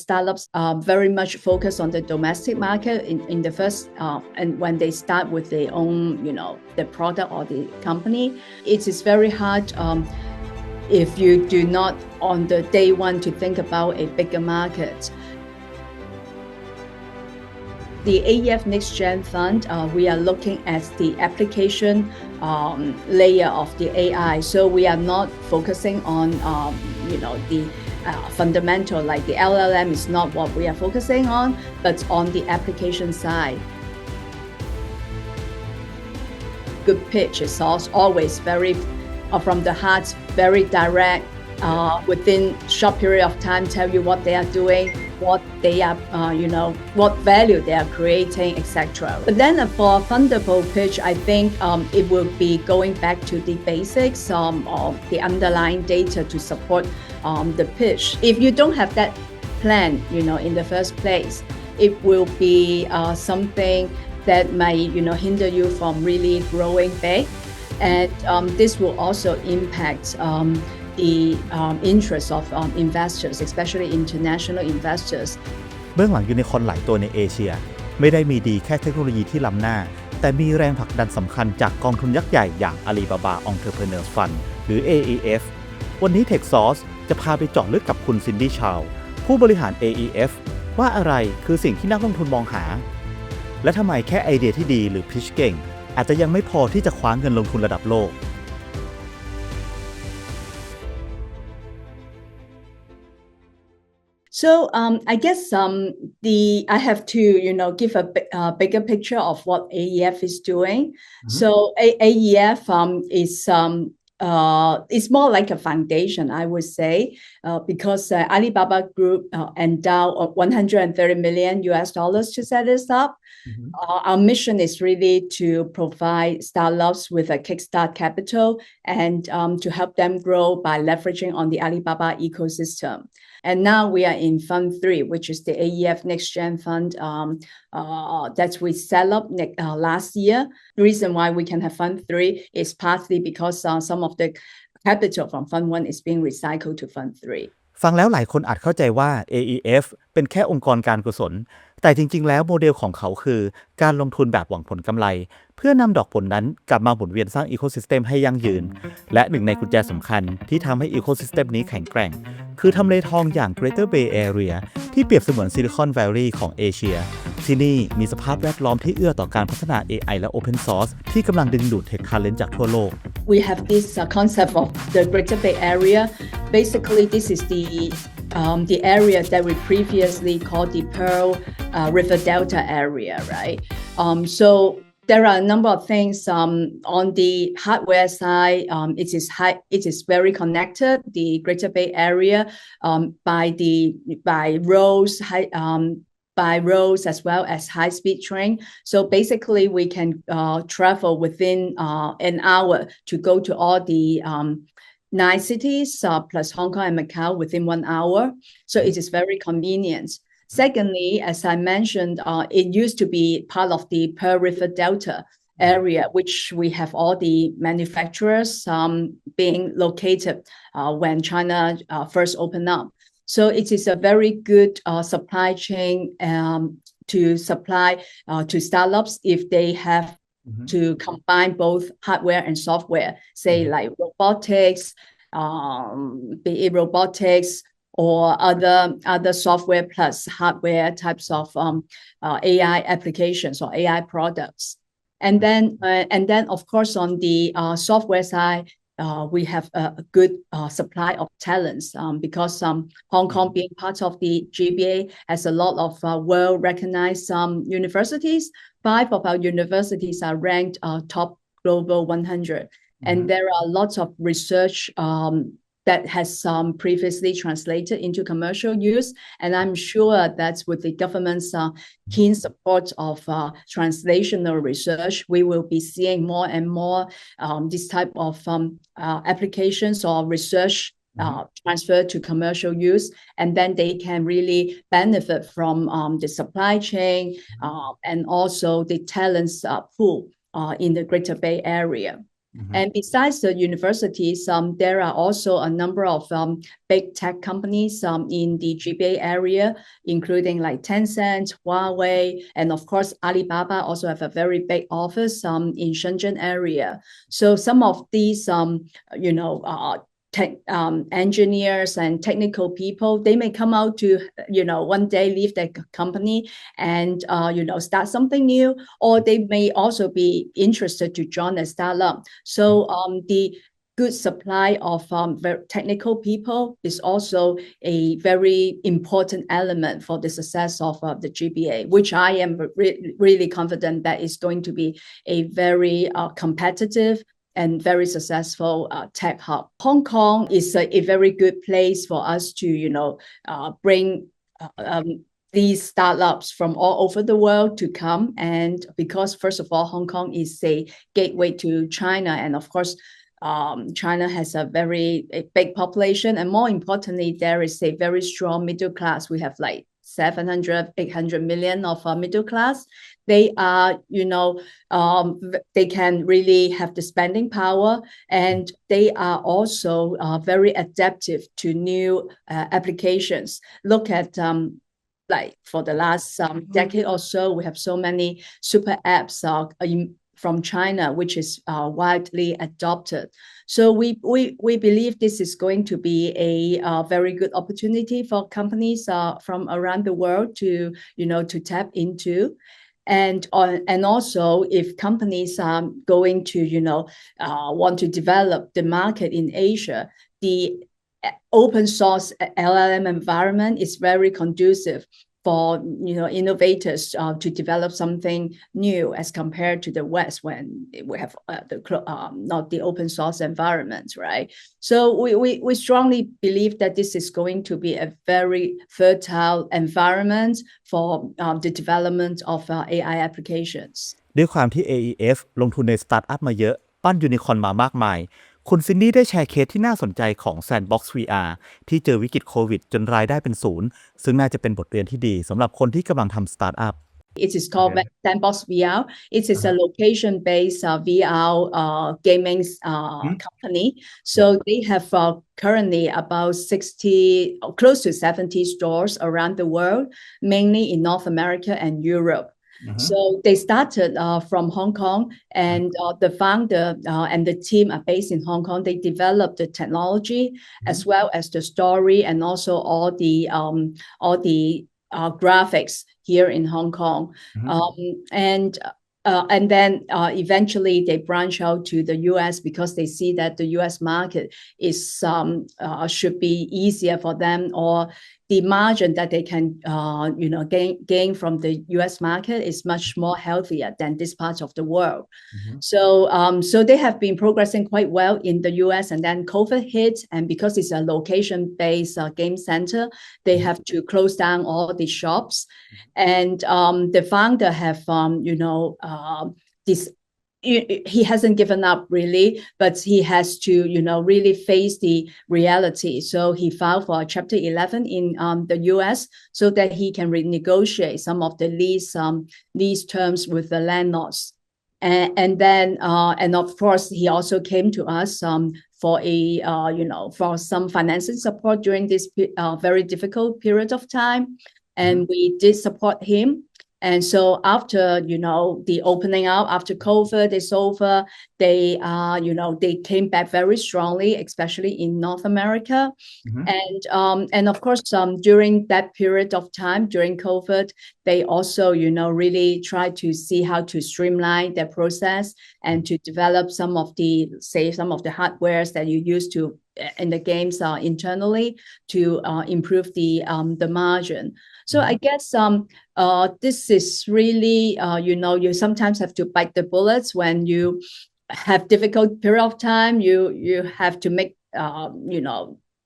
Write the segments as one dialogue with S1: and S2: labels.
S1: startups are very much focused on the domestic market in the first, and when they start with their own, the product or the company, it is very hard if you do not on the day one to think about a bigger market. The AEF Next Gen Fund, we are looking at the application layer of the AI. So we are not focusing on, the fundamental, like the LLM is not what we are focusing on, but on the application side. Good pitch is also always very, from the heart, very direct, within short period of time, tell you what they are doing, what they are, what value they are creating, etc. But then for a fundable pitch, I think it will be going back to the basics of the underlying data to support the pitch. If you don't have that plan, in the first place, it will be something that may, hinder you from really growing big. And this will also impact the interest of investors, especially international investors.
S2: เบื้องหลังยูนิคอร์นหลายตัวในเอเชียไม่ได้มีดีแค่เทคโนโลยีที่ล้ำหน้าแต่มีแรงผลักดันสำคัญจากกองทุนยักษ์ใหญ่อย่าง Alibaba Entrepreneurs Fund หรือ AEF วันนี้ Techsauce จะพาไปเจาะลึกกับคุณ Cindy Chow ผู้บริหาร AEF ว่าอะไรคือสิ่งที่นักลงทุนมองหาและทำไมแค่ไอเดียที่ดีหรือ pitch เก่งอาจจะยังไม่พอที่จะคว้าเงินลงทุนระดับโลก
S1: So I guess I have to give a bigger picture of what AEF is doing. Mm-hmm. So AEF is more like a foundation, I would say, because Alibaba Group endowed $130 million to set this up. Mm-hmm. Our mission is really to provide startups with a kickstart capital and to help them grow by leveraging on the Alibaba ecosystem. And now we are in Fund 3, which is the AEF Next Gen Fund that we set up last year. The reason why we can have Fund 3 is partly because some of the capital from Fund 1 is being recycled to Fund 3.
S2: ฟังแล้วหลายคนอาจเข้าใจว่า AEF เป็นแค่องค์กรการกุศลแต่จริงๆแล้วโมเดลของเขาคือการลงทุนแบบหวังผลกำไรเพื่อนำดอกผลนั้นกลับมาหมุนเวียนสร้างอีโคซิสเต็มให้ยั่งยืนและหนึ่งในกุญแจสำคัญที่ทำให้อีโคซิสเต็มนี้แข็งแกร่งคือทำเลทองอย่าง Greater Bay Area ที่เปรียบเสมือน Silicon Valley ของเอเชียที่นี่มีสภาพแวดล้อมที่เอื้อต่อการพัฒนา AI และ Open Source ที่กำลังดึงดูด Tech Talent จากทั่วโลก
S1: We have this concept of the Greater Bay Area. Basically, this is the area that we previously called the Pearl River Delta area, right? So there are a number of things on the hardware side. It is very connected. The Greater Bay Area by roads as well as high-speed train. So basically, we can travel within an hour to go to all the 9 cities plus Hong Kong and Macau within 1 hour. So it is very convenient. Secondly, as I mentioned, it used to be part of the Pearl River Delta area, which we have all the manufacturers being located when China first opened up. So it is a very good supply chain to supply to startups if they have to combine both hardware and software, say like robotics, be it robotics or other software plus hardware types of AI applications or AI products. And then of course on the software side, we have a good supply of talents because Hong Kong being part of the GBA has a lot of well-recognized universities. 5 of our universities are ranked top global 100. And there are lots of research that has previously translated into commercial use. And I'm sure that with the government's keen support of translational research, we will be seeing more and more this type of applications or research transfer to commercial use. And then they can really benefit from the supply chain and also the talents pool in the Greater Bay Area. And besides the universities, there are also a number of big tech companies in the GBA area, including like Tencent, Huawei, and of course, Alibaba also have a very big office in Shenzhen area. So some of these, engineers and technical people, they may come out to, one day leave their company and, start something new, or they may also be interested to join a startup. So the good supply of very technical people is also a very important element for the success of the GBA, which I am really confident that is going to be a very competitive and very successful tech hub. Hong Kong is a very good place for us to, bring these startups from all over the world to come. And because first of all, Hong Kong is a gateway to China. And of course, China has a very big population. And more importantly, there is a very strong middle class. We have like 700, 800 million of middle class. They are, they can really have the spending power, and they are also very adaptive to new applications. Look at like for the last decade or so, we have so many super apps from China, which is widely adopted. So we believe this is going to be a very good opportunity for companies from around the world to tap into. And also, if companies are going to want to develop the market in Asia, the open source LLM environment is very conducive for innovators to develop something new as compared to the West when we have not the open source environment, right? So we strongly believe that this is going to be a very fertile environment for the development of AI applications.
S2: ด้วยความที่ AEF ลงทุนในสตาร์ทอัพมาเยอะปั้นยูนิคอร์นมามากมายคุณซินดี้ได้แชร์เคสที่น่าสนใจของ Sandbox VR ที่เจอวิกฤตโควิดจนรายได้เป็นศูนย์ซึ่งน่าจะเป็นบทเรียนที่ดีสำหรับคนที่กำลังทำสตาร์ทอัพ
S1: It is called Sandbox VR. It is a location-based VR gaming company. So they have currently about 60, close to 70 stores around the world, mainly in North America and Europe. So they started from Hong Kong, and the founder and the team are based in Hong Kong. They developed the technology as well as the story and also all the graphics here in Hong Kong. And then eventually they branch out to the US because they see that the US market is should be easier for them, or the margin that they can gain from the US market is much more healthier than this part of the world. So they have been progressing quite well in the US, and then COVID hit, and because it's a location-based game center, they have to close down all the shops. And the founder have this. He hasn't given up really, but he has to, really face the reality. So he filed for Chapter 11 in the US so that he can renegotiate some of the lease terms with the landlords. And then, and of course, he also came to us for for some financing support during this very difficult period of time. And we did support him. And so after, the opening up, after COVID is over, they came back very strongly, especially in North America. And of course, during that period of time, during COVID, they also, really tried to see how to streamline their process and to develop some of the hardwares that you use to in the games internally to improve the margin. So I guess this is really, you sometimes have to bite the bullets when you have difficult period of time. You have to make,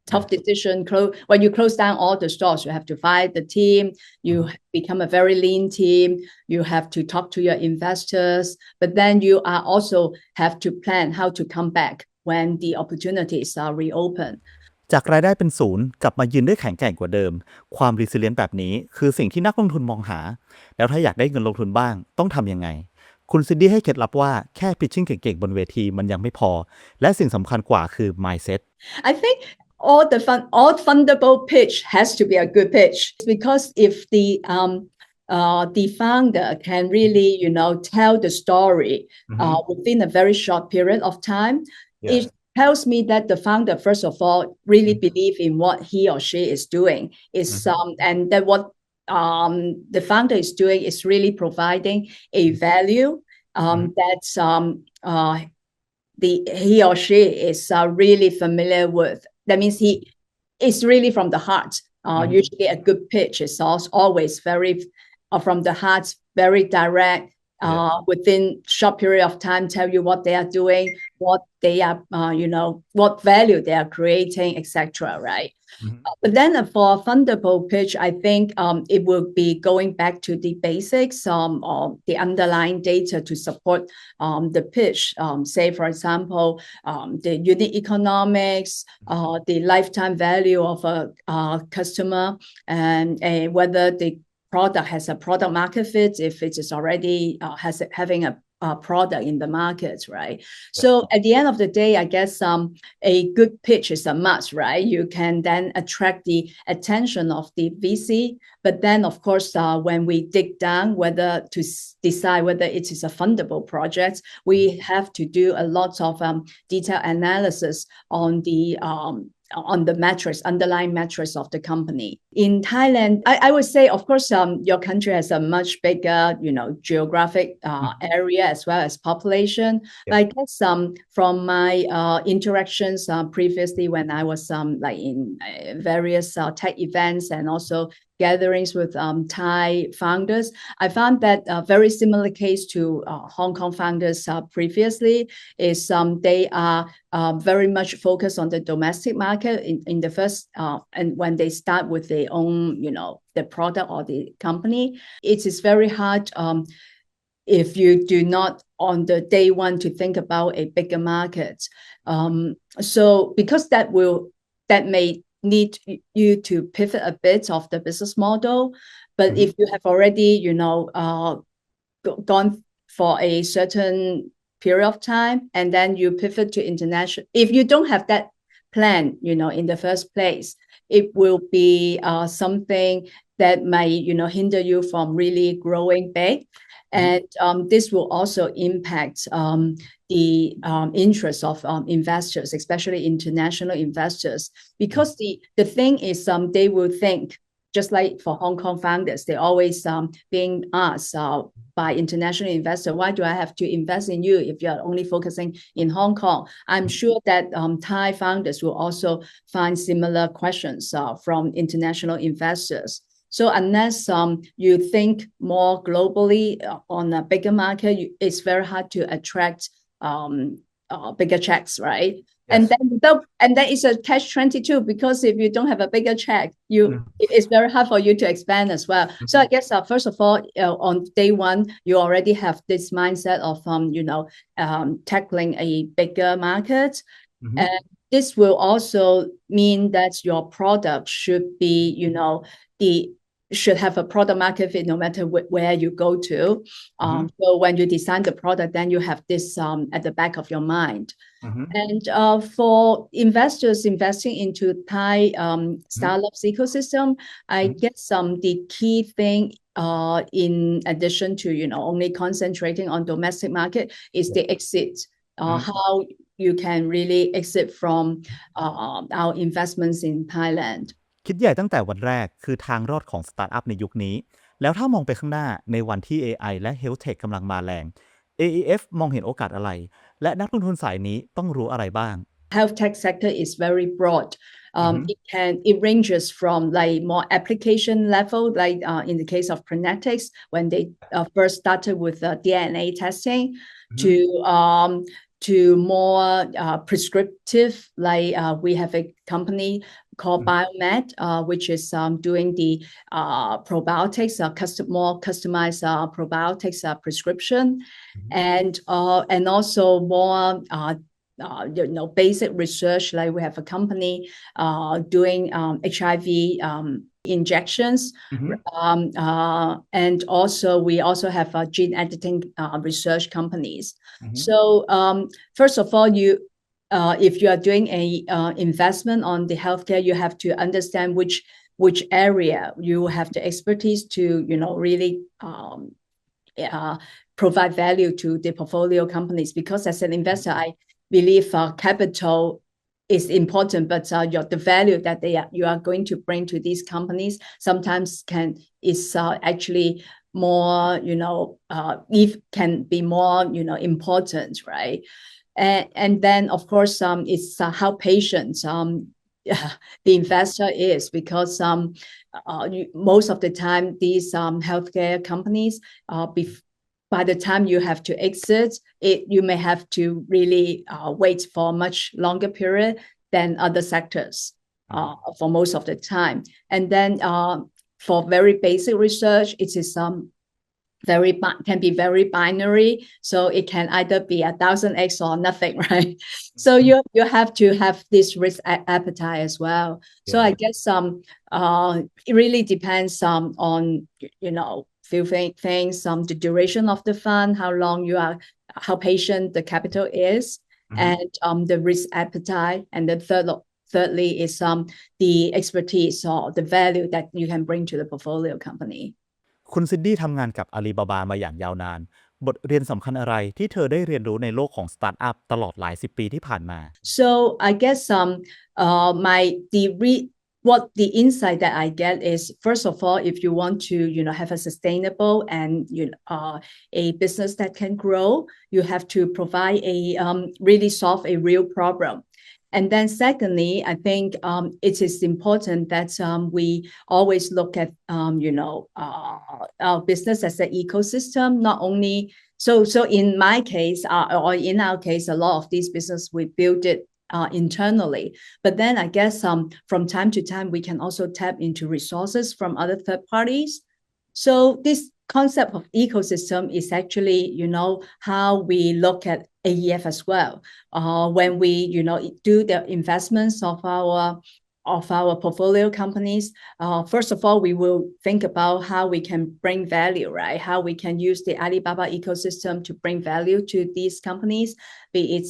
S1: tough decision. When you close down all the stores, you have to fire the team. You become a very lean team. You have to talk to your investors, but then you are also have to plan how to come back when the opportunities are reopened.
S2: จากรายได้เป็นศูนย์กลับมายืนได้แข็งแกร่งกว่าเดิมความรีซิเลียนต์แบบนี้คือสิ่งที่นักลงทุนมองหาแล้วถ้าอยากได้เงินลงทุนบ้างต้องทำยังไง คุณซินดี้ให้เคล็ดลับว่าแค่ pitching เก่งๆบนเวทีมันยังไม่พอและสิ่งสำคัญกว่าคือ mindset
S1: I think all fundable pitch has to be a good pitch because if the founder can really, tell the story within a very short period of time, it tells me that the founder, first of all, really believe in what he or she is doing. And that what the founder is doing is really providing a value that's he or she is really familiar with. That means he is really from the heart. Usually a good pitch is also always very from the heart, very direct, within short period of time, tell you what they are doing, what they are, what value they are creating, etc. Right? But then for a fundable pitch, I think it will be going back to the basics or the underlying data to support the pitch. Say, for example, the unit economics, the lifetime value of a customer, and whether the product has a product market fit, if it is already having a product in the market, right? So at the end of the day, I guess a good pitch is a must, right? You can then attract the attention of the VC, but then of course, when we dig down whether to decide whether it is a fundable project, we have to do a lot of detailed analysis on the metrics, underlying metrics of the company. In Thailand, I would say, of course, your country has a much bigger, geographic area as well as population. But I guess from my interactions previously when I was like in various tech events and also gatherings with Thai founders, I found that a very similar case to Hong Kong founders previously is they are very much focused on the domestic market in the first, and when they start with their own, the product or the company, it is very hard if you do not on the day one to think about a bigger market. So because that may need you to pivot a bit of the business model, but if you have already, gone for a certain period of time and then you pivot to international, if you don't have that plan, in the first place, it will be something that may, hinder you from really growing big. And this will also impact the interest of investors, especially international investors, because the thing is they will think, just like for Hong Kong founders, they always being asked by international investors, why do I have to invest in you if you're only focusing in Hong Kong? I'm sure that Thai founders will also find similar questions from international investors. So unless you think more globally on a bigger market, it's very hard to attract bigger checks, right? Yes. And then it's a catch-22 because if you don't have a bigger check, it's very hard for you to expand as well. So I guess first of all, on day one, you already have this mindset of tackling a bigger market, and this will also mean that your product should be, should have a product market fit no matter where you go to. So when you design the product, then you have this at the back of your mind. And for investors investing into Thai startups ecosystem, I guess the key thing in addition to only concentrating on domestic market is the exit. How you can really exit from our investments in Thailand.
S2: คิดใหญ่ตั้งแต่วันแรกคือทางรอดของสตาร์ทอัพในยุคนี้แล้วถ้ามองไปข้างหน้าในวันที่ AI และ HealthTech กำลังมาแรง AEF มองเห็นโอกาสอะไรและนักลงทุนสายนี้ต้องรู้อะไรบ้าง
S1: HealthTech sector is very broad. It ranges from like more application level, like in the case of Prenetics, when they first started with DNA testing, to more prescriptive, like we have a company called Biomed, which is doing the probiotics, more customized probiotics prescription, and also more basic research. Like we have a company doing HIV injections, and also we also have gene editing research companies. So first of all, if you are doing a investment on the healthcare, you have to understand which area you have the expertise to really provide value to the portfolio companies. Because as an investor, I believe capital is important, but the value that you are going to bring to these companies sometimes is actually more can be more important, right? And then of course it's how patient the investor is, because most of the time these healthcare companies by the time you have to exit it, you may have to really wait for a much longer period than other sectors for most of the time. And then for very basic research, it is can be very binary, so it can either be 1000x or nothing, right? So you have to have this risk appetite as well. So I guess it really depends on few things, the duration of the fund, how patient the capital is, and the risk appetite, and then thirdly is the expertise or the value that you can bring to the portfolio company.
S2: คุณซินดี้ทำงานกับอาลีบาบามาอย่างยาวนานบทเรียนสำคัญอะไรที่เธอได้เรียนรู้ในโลกของสตาร์ทอัพตลอดหลาย10 ปีที่ผ่านมา
S1: So I guess what the insight that I get is, first of all, if you want to have a sustainable and a business that can grow, you have to provide really solve a real problem. And then secondly, I think it is important that we always look at our business as an ecosystem, not only so in my case or in our case, a lot of these business we build it internally, but then I guess from time to time we can also tap into resources from other third parties. So this concept of ecosystem is actually how we look at AEF as well. When we do the investments of our portfolio companies, first of all, we will think about how we can bring value, right? How we can use the Alibaba ecosystem to bring value to these companies, be it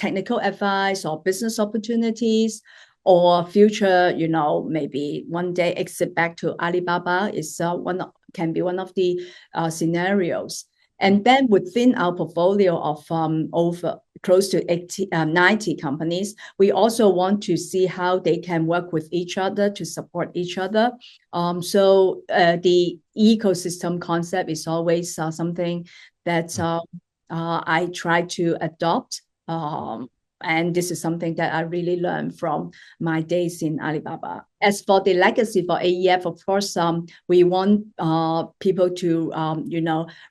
S1: technical advice or business opportunities, or future, maybe one day exit back to Alibaba is can be one of the scenarios. And then within our portfolio of over close to 90 companies, we also want to see how they can work with each other to support each other. So the ecosystem concept is always something that I try to adopt. And this is something that I really learned from my days in Alibaba. As for the legacy for AEF, of course, we want people to,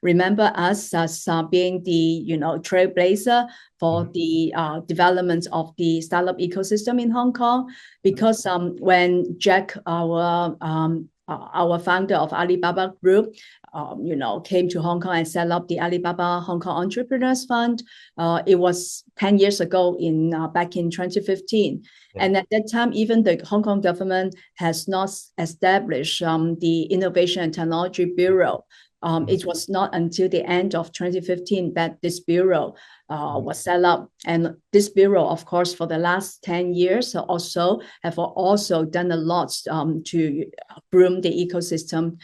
S1: remember us as being the, trailblazer for the development of the startup ecosystem in Hong Kong. Because when Jack, our founder of Alibaba Group, came to Hong Kong and set up the Alibaba Hong Kong Entrepreneurs Fund. It was 10 years ago back in 2015. And at that time, even the Hong Kong government has not established the Innovation and Technology Bureau. It was not until the end of 2015 that this bureau was set up. And this bureau, of course, for the last 10 years have also done a lot to groom the ecosystem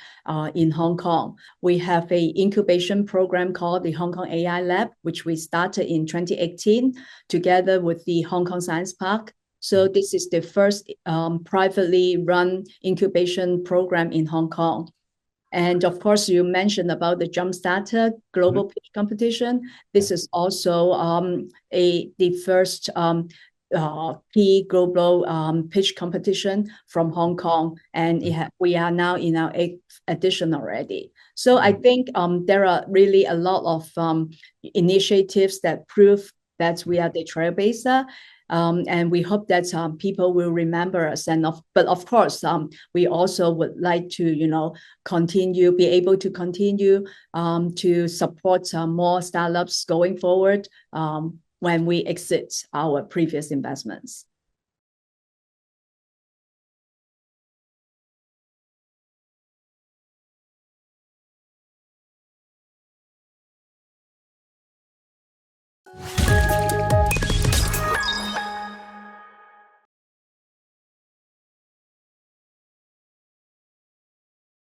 S1: in Hong Kong. We have an incubation program called the Hong Kong AI Lab, which we started in 2018 together with the Hong Kong Science Park. So this is the first privately run incubation program in Hong Kong. And of course, you mentioned about the Jumpstarter Global Pitch Competition. This is also the first key global pitch competition from Hong Kong, and we are now in our 8th edition already. So I think there are really a lot of initiatives that prove that we are the trailblazer. And we hope that people will remember us. But of course, we also would like to, be able to continue to support more startups going forward. when we exit our previous investments.